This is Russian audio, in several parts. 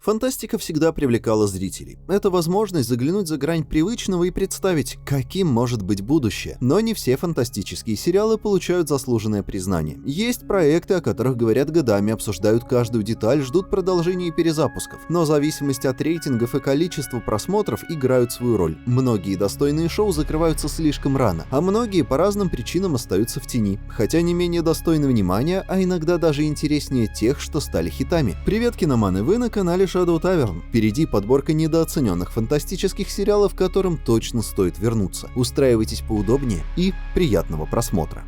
Фантастика всегда привлекала зрителей. Это возможность заглянуть за грань привычного и представить, каким может быть будущее. Но не все фантастические сериалы получают заслуженное признание. Есть проекты, о которых говорят годами, обсуждают каждую деталь, ждут продолжения и перезапусков. Но зависимость от рейтингов и количества просмотров играют свою роль. Многие достойные шоу закрываются слишком рано, а многие по разным причинам остаются в тени. Хотя не менее достойны внимания, а иногда даже интереснее тех, что стали хитами. Привет, киноманы, вы на канале Shadow Tavern. Впереди подборка недооцененных фантастических сериалов, к которым точно стоит вернуться. Устраивайтесь поудобнее и приятного просмотра.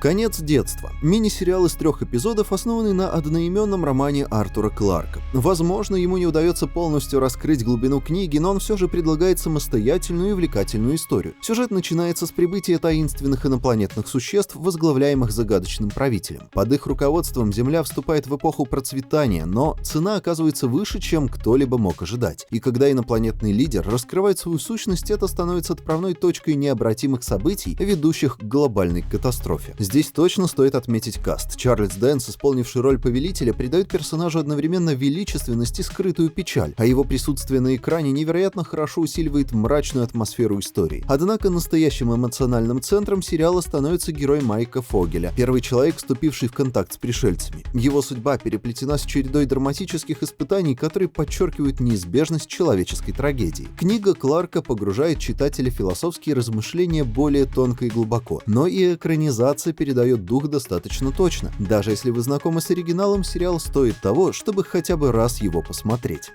«Конец детства» — мини-сериал из 3 эпизодов, основанный на одноименном романе Артура Кларка. Возможно, ему не удается полностью раскрыть глубину книги, но он все же предлагает самостоятельную и увлекательную историю. Сюжет начинается с прибытия таинственных инопланетных существ, возглавляемых загадочным правителем. Под их руководством Земля вступает в эпоху процветания, но цена оказывается выше, чем кто-либо мог ожидать. И когда инопланетный лидер раскрывает свою сущность, это становится отправной точкой необратимых событий, ведущих к глобальной катастрофе. Здесь точно стоит отметить каст. Чарльз Дэнс, исполнивший роль повелителя, придает персонажу одновременно величественность и скрытую печаль, а его присутствие на экране невероятно хорошо усиливает мрачную атмосферу истории. Однако настоящим эмоциональным центром сериала становится герой Майка Фогеля, первый человек, вступивший в контакт с пришельцами. Его судьба переплетена с чередой драматических испытаний, которые подчеркивают неизбежность человеческой трагедии. Книга Кларка погружает читателя в философские размышления более тонко и глубоко, но и экранизация передает дух достаточно точно. Даже если вы знакомы с оригиналом, сериал стоит того, чтобы хотя бы раз его посмотреть.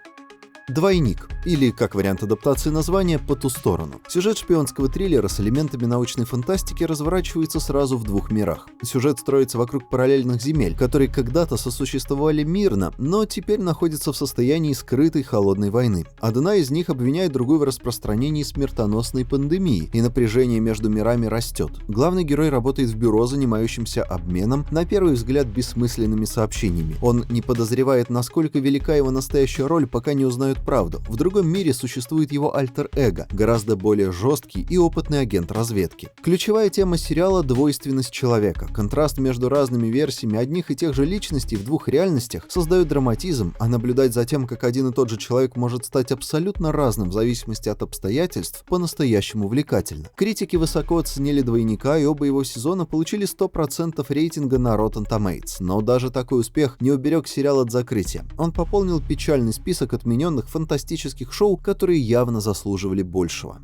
«Двойник», или, как вариант адаптации названия, «По ту сторону». Сюжет шпионского триллера с элементами научной фантастики разворачивается сразу в 2 мирах. Сюжет строится вокруг параллельных земель, которые когда-то сосуществовали мирно, но теперь находятся в состоянии скрытой холодной войны. Одна из них обвиняет другую в распространении смертоносной пандемии, и напряжение между мирами растет. Главный герой работает в бюро, занимающемся обменом, на первый взгляд, бессмысленными сообщениями. Он не подозревает, насколько велика его настоящая роль, пока не узнает правду. В другом мире существует его альтер-эго, гораздо более жесткий и опытный агент разведки. Ключевая тема сериала — двойственность человека. Контраст между разными версиями одних и тех же личностей в 2 реальностях создает драматизм, а наблюдать за тем, как один и тот же человек может стать абсолютно разным в зависимости от обстоятельств, по-настоящему увлекательно. Критики высоко оценили «Двойника», и оба его сезона получили 100% рейтинга на Rotten Tomatoes. Но даже такой успех не уберег сериал от закрытия. Он пополнил печальный список отмененных фантастических шоу, которые явно заслуживали большего.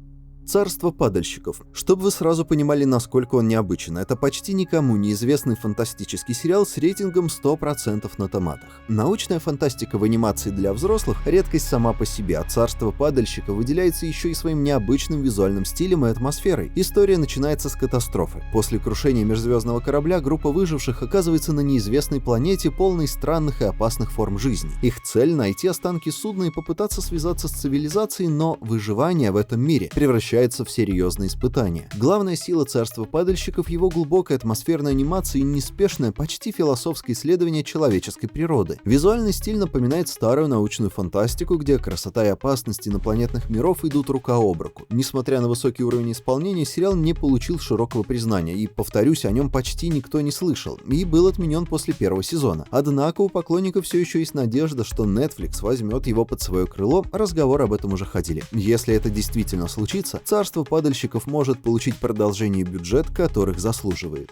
«Царство падальщиков». Чтобы вы сразу понимали, насколько он необычен, это почти никому неизвестный фантастический сериал с рейтингом 100% на томатах. Научная фантастика в анимации для взрослых — редкость сама по себе, а «Царство падальщиков» выделяется еще и своим необычным визуальным стилем и атмосферой. История начинается с катастрофы. После крушения межзвездного корабля группа выживших оказывается на неизвестной планете, полной странных и опасных форм жизни. Их цель — найти останки судна и попытаться связаться с цивилизацией, но выживание в этом мире превращается в серьезные испытания. Главная сила «Царства падальщиков» — его глубокая атмосферная анимация и неспешное, почти философское исследование человеческой природы. Визуальный стиль напоминает старую научную фантастику, где красота и опасность инопланетных миров идут рука об руку. Несмотря на высокий уровень исполнения, сериал не получил широкого признания, и, повторюсь, о нем почти никто не слышал, и был отменен после 1-го сезона. Однако у поклонников все еще есть надежда, что Netflix возьмет его под свое крыло, разговоры об этом уже ходили. Если это действительно случится, «Царство падальщиков» может получить продолжение и бюджет, которых заслуживает.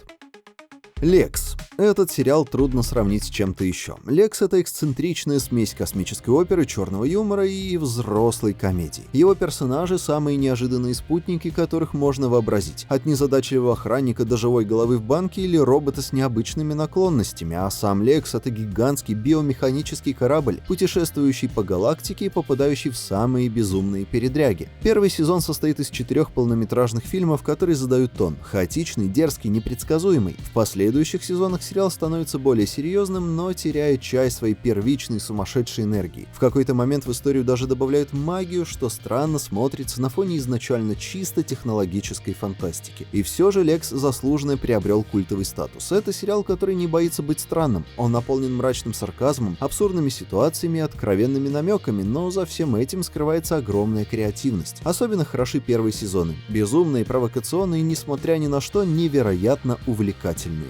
«Лекс». Этот сериал трудно сравнить с чем-то еще. «Лекс» — это эксцентричная смесь космической оперы, черного юмора и взрослой комедии. Его персонажи — самые неожиданные спутники, которых можно вообразить. От незадачливого охранника до живой головы в банке или робота с необычными наклонностями, а сам Лекс — это гигантский биомеханический корабль, путешествующий по галактике и попадающий в самые безумные передряги. 1-й сезон состоит из 4 полнометражных фильмов, которые задают тон. Хаотичный, дерзкий, непредсказуемый. В последующих сезонах сериал становится более серьезным, но теряет часть своей первичной сумасшедшей энергии. В какой-то момент в историю даже добавляют магию, что странно смотрится на фоне изначально чисто технологической фантастики. И все же «Лекс» заслуженно приобрел культовый статус. Это сериал, который не боится быть странным. Он наполнен мрачным сарказмом, абсурдными ситуациями и откровенными намеками, но за всем этим скрывается огромная креативность. Особенно хороши 1-е сезоны. Безумные, провокационные и, несмотря ни на что, невероятно увлекательные.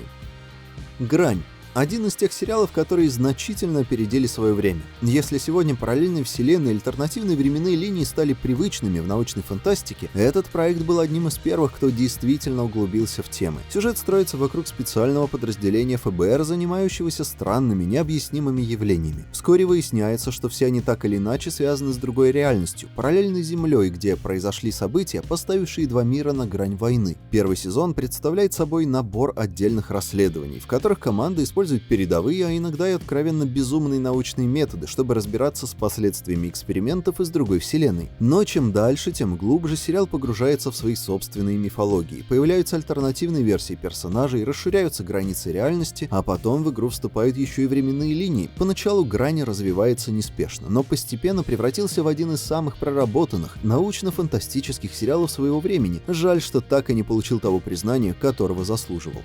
«Грань». Один из тех сериалов, которые значительно опередили свое время. Если сегодня параллельные вселенные и альтернативные временные линии стали привычными в научной фантастике, этот проект был одним из первых, кто действительно углубился в темы. Сюжет строится вокруг специального подразделения ФБР, занимающегося странными, необъяснимыми явлениями. Вскоре выясняется, что все они так или иначе связаны с другой реальностью, параллельной Землей, где произошли события, поставившие два мира на грань войны. Первый сезон представляет собой набор отдельных расследований, в которых команда использует передовые, а иногда и откровенно безумные научные методы, чтобы разбираться с последствиями экспериментов из другой вселенной. Но чем дальше, тем глубже сериал погружается в свои собственные мифологии. Появляются альтернативные версии персонажей, расширяются границы реальности, а потом в игру вступают еще и временные линии. Поначалу грань развивается неспешно, но постепенно превратился в один из самых проработанных научно-фантастических сериалов своего времени. Жаль, что так и не получил того признания, которого заслуживал.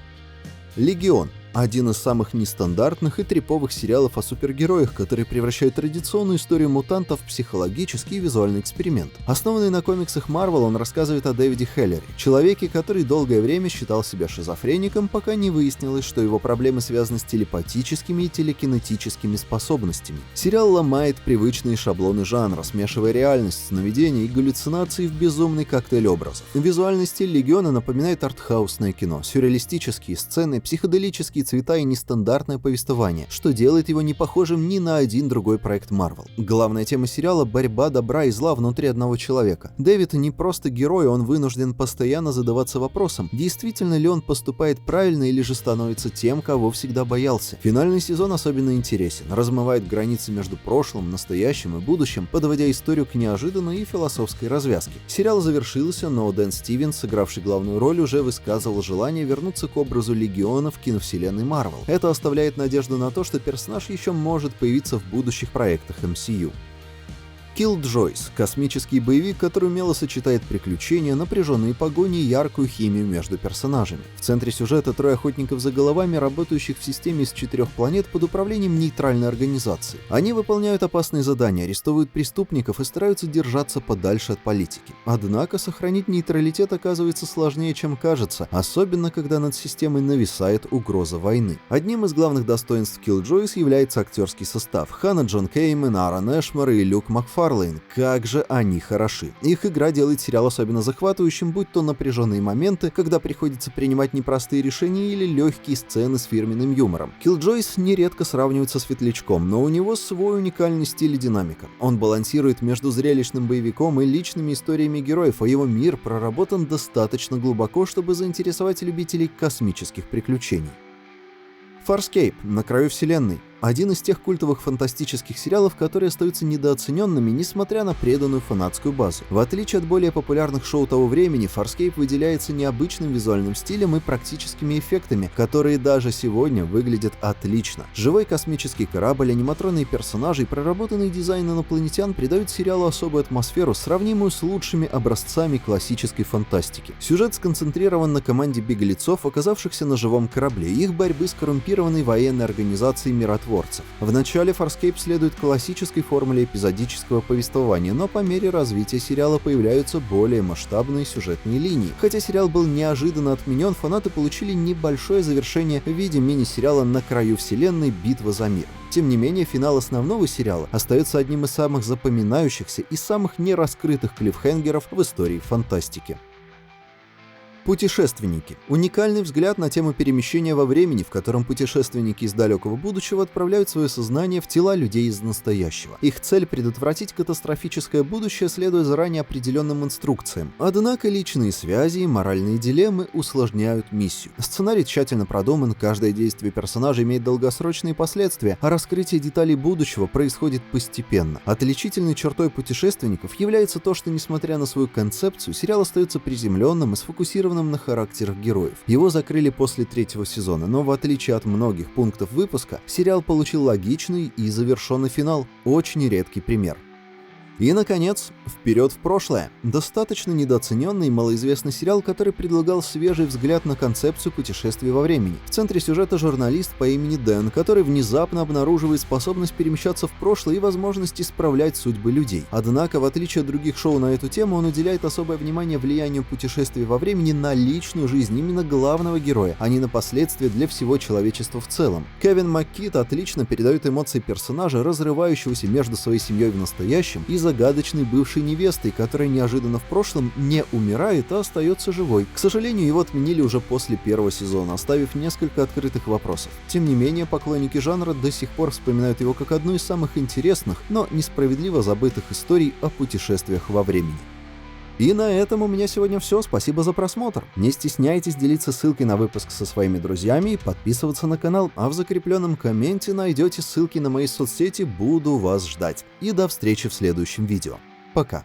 «Легион» — один из самых нестандартных и триповых сериалов о супергероях, которые превращают традиционную историю мутантов в психологический и визуальный эксперимент. Основанный на комиксах Marvel, он рассказывает о Дэвиде Хеллере, человеке, который долгое время считал себя шизофреником, пока не выяснилось, что его проблемы связаны с телепатическими и телекинетическими способностями. Сериал ломает привычные шаблоны жанра, смешивая реальность, сновидения и галлюцинации в безумный коктейль образов. Визуальный стиль «Легиона» напоминает артхаусное кино, сюрреалистические сцены, психоделические цвета и нестандартное повествование, что делает его не похожим ни на один другой проект Marvel. Главная тема сериала — борьба добра и зла внутри одного человека. Дэвид не просто герой, он вынужден постоянно задаваться вопросом, действительно ли он поступает правильно или же становится тем, кого всегда боялся. Финальный сезон особенно интересен, размывает границы между прошлым, настоящим и будущим, подводя историю к неожиданной и философской развязке. Сериал завершился, но Дэн Стивенс, сыгравший главную роль, уже высказывал желание вернуться к образу Легиона в киновселенной Marvel. Это оставляет надежду на то, что персонаж еще может появиться в будущих проектах MCU. Killjoys — космический боевик, который умело сочетает приключения, напряженные погони и яркую химию между персонажами. В центре сюжета трое охотников за головами, работающих в системе из 4 планет под управлением нейтральной организации. Они выполняют опасные задания, арестовывают преступников и стараются держаться подальше от политики. Однако сохранить нейтралитет оказывается сложнее, чем кажется, особенно когда над системой нависает угроза войны. Одним из главных достоинств Killjoys является актерский состав. Ханна Джон Кеймен, Аарон Эшмор и Люк Макфарлейн. Как же они хороши. Их игра делает сериал особенно захватывающим, будь то напряженные моменты, когда приходится принимать непростые решения, или легкие сцены с фирменным юмором. Killjoys нередко сравнивается с Светлячком, но у него свой уникальный стиль и динамика. Он балансирует между зрелищным боевиком и личными историями героев, а его мир проработан достаточно глубоко, чтобы заинтересовать любителей космических приключений. Farscape — на краю вселенной. Один из тех культовых фантастических сериалов, которые остаются недооцененными, несмотря на преданную фанатскую базу. В отличие от более популярных шоу того времени, Farscape выделяется необычным визуальным стилем и практическими эффектами, которые даже сегодня выглядят отлично. Живой космический корабль, аниматронные персонажи и проработанный дизайн инопланетян придают сериалу особую атмосферу, сравнимую с лучшими образцами классической фантастики. Сюжет сконцентрирован на команде беглецов, оказавшихся на живом корабле, и их борьбы с коррумпированной военной организацией миротворцев. В начале Farscape следует классической формуле эпизодического повествования, но по мере развития сериала появляются более масштабные сюжетные линии. Хотя сериал был неожиданно отменен, фанаты получили небольшое завершение в виде мини-сериала «На краю вселенной. Битва за мир». Тем не менее, финал основного сериала остается одним из самых запоминающихся и самых нераскрытых клиффхенгеров в истории фантастики. Путешественники. Уникальный взгляд на тему перемещения во времени, в котором путешественники из далекого будущего отправляют свое сознание в тела людей из настоящего. Их цель — предотвратить катастрофическое будущее, следуя заранее определенным инструкциям. Однако личные связи и моральные дилеммы усложняют миссию. Сценарий тщательно продуман, каждое действие персонажа имеет долгосрочные последствия, а раскрытие деталей будущего происходит постепенно. Отличительной чертой путешественников является то, что, несмотря на свою концепцию, сериал остается приземленным и сфокусированным на характерах героев. Его закрыли после 3-го сезона, но в отличие от многих пунктов выпуска, сериал получил логичный и завершенный финал. Очень редкий пример. И, наконец, «Вперед в прошлое». Достаточно недооцененный и малоизвестный сериал, который предлагал свежий взгляд на концепцию путешествий во времени. В центре сюжета журналист по имени Дэн, который внезапно обнаруживает способность перемещаться в прошлое и возможность исправлять судьбы людей. Однако, в отличие от других шоу на эту тему, он уделяет особое внимание влиянию путешествий во времени на личную жизнь именно главного героя, а не на последствия для всего человечества в целом. Кевин МакКид отлично передает эмоции персонажа, разрывающегося между своей семьей в настоящем и загадочной бывшей невестой, которая неожиданно в прошлом не умирает, а остается живой. К сожалению, его отменили уже после первого сезона, оставив несколько открытых вопросов. Тем не менее, поклонники жанра до сих пор вспоминают его как одну из самых интересных, но несправедливо забытых историй о путешествиях во времени. И на этом у меня сегодня все. Спасибо за просмотр. Не стесняйтесь делиться ссылкой на выпуск со своими друзьями и подписываться на канал, а в закрепленном комменте найдете ссылки на мои соцсети, буду вас ждать. И до встречи в следующем видео. Пока.